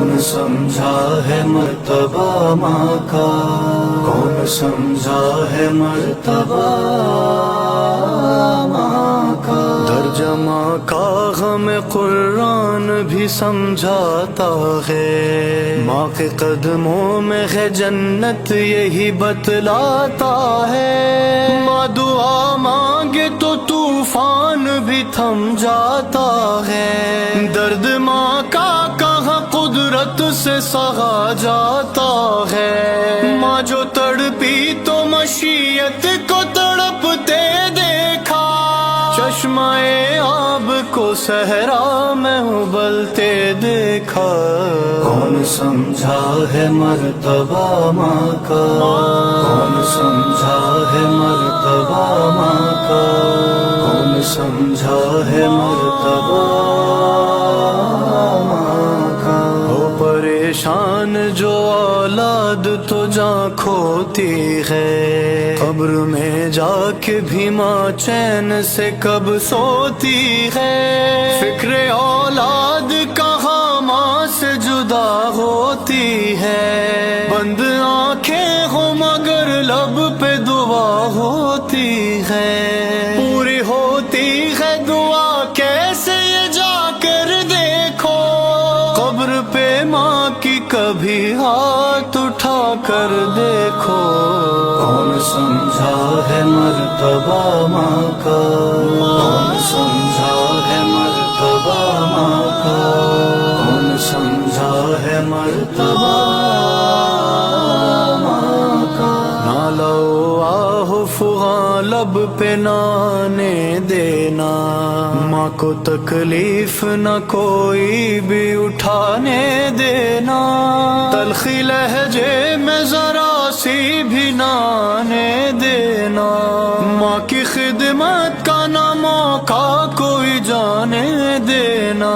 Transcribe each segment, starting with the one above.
کون سمجھا ہے مرتبہ ماں کا، کون سمجھا ہے مرتبہ ماں کا۔ ترجمہ کا غم قرآن بھی سمجھاتا ہے، ماں کے قدموں میں ہے جنت یہی بتلاتا ہے۔ ماں دعا مانگے تو طوفان بھی تھم جاتا ہے، درد ماں کا کہاں قدرت سے سہا جاتا ہے۔ ماں جو تڑپی تو مشیت کو تڑپتے دیکھا، چشمہ آب کو صحرا میں ابلتے دیکھا۔ کون سمجھا ہے مرتبہ ماں کا، کون سمجھا ہے مرتبہ ماں کا، کون سمجھا ہے مرتبہ ماں کا۔ ہو پریشان جو اولاد تو جاں کھوتی ہے، قبر میں جا کے بھی ماں چین سے کب سوتی ہے۔ فکر اولاد کہاں ماں سے جدا ہوتی ہے، بند آنکھیں ہو مگر لب پہ دعا ہوتی ہے۔ پوری ہوتی ہے دعا کیسے یہ جا کر دیکھو، قبر پہ ماں کی کبھی ہاتھ اٹھا کر دیکھو۔ کون سمجھا ہے مرتبہ ماں کا، کون سمجھا ہے مرتبہ ماں کا، کون سمجھا ہے مرتبہ ماں کا۔ نالا آہ فغاں لب پہ نانے دینا، ماں کو تکلیف نہ کوئی بھی اٹھانے دینا، تلخی لہجے میں ذرا سی بھی نہ آنے دینا، ماں کی خدمت کا نہ موقع کوئی جانے دینا۔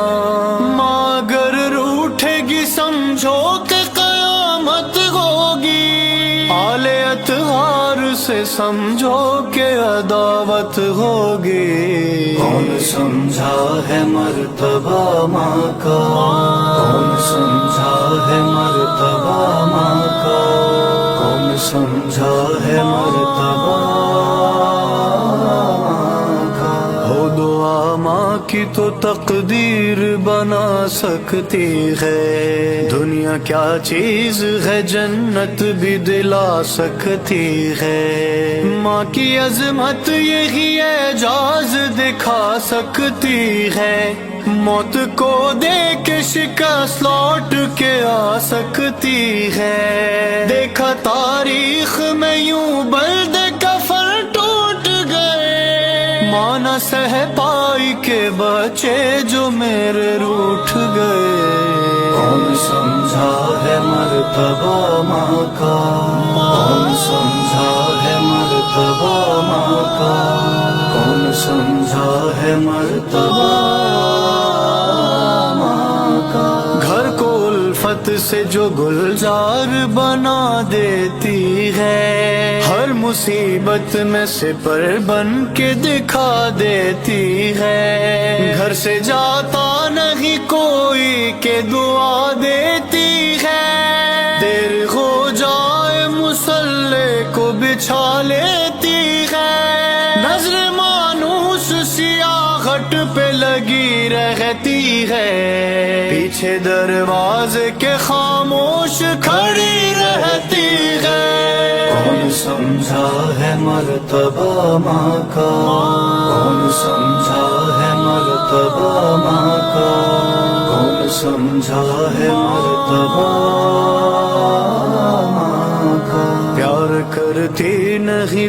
ماں اگر روٹھے گی سمجھو کہ قیامت ہوگی، آل اطہار سے سمجھو کہ عداوت ہوگی۔ کون سمجھا ہے مرتبہ ماں کا، کون سمجھا ہے مرتبہ ماں کا، کون سمجھا ہے مرتبہ ماں کا۔ ہو دعا ماں کی تو تقدیر بنا سکتی ہے، دنیا کیا چیز ہے جنت بھی دلا سکتی ہے۔ ماں کی عظمت یہی اعجاز دکھا سکتی ہے، موت کو دیکھ کے شکست لوٹ کے آ سکتی ہے۔ دیکھا تاریخ میں یوں بلد کفر ٹوٹ گئے، ماں نہ سہ پائی کے بچے جو میرے روٹھ گئے۔ کون سمجھا ہے مرتبہ ماں کا، کون سمجھا ہے مرتبہ ماں کا، کون سمجھا ہے مرتبہ ماں کا۔ گھر کو الفت سے جو گلزار بنا دیتی ہے، ہر مصیبت میں سپر بن کے دکھا دیتی ہے۔ گھر سے جاتا نہیں کوئی کہ دعا دیتی ہے، دیر ہو جائے مصلی کو بچھا لیتی ہے۔ نظر مانوس سیاہٹ پہ لگی رہتی ہے، پیچھے دروازے کے خاموش کھڑی رہتی ہے۔ کون سمجھا ہے مرتبہ ماں کا، کون سمجھا ہے مرتبہ ماں کا، کون سمجھا ہے مرتبہ ماں کا۔ پیار کرتی نہیں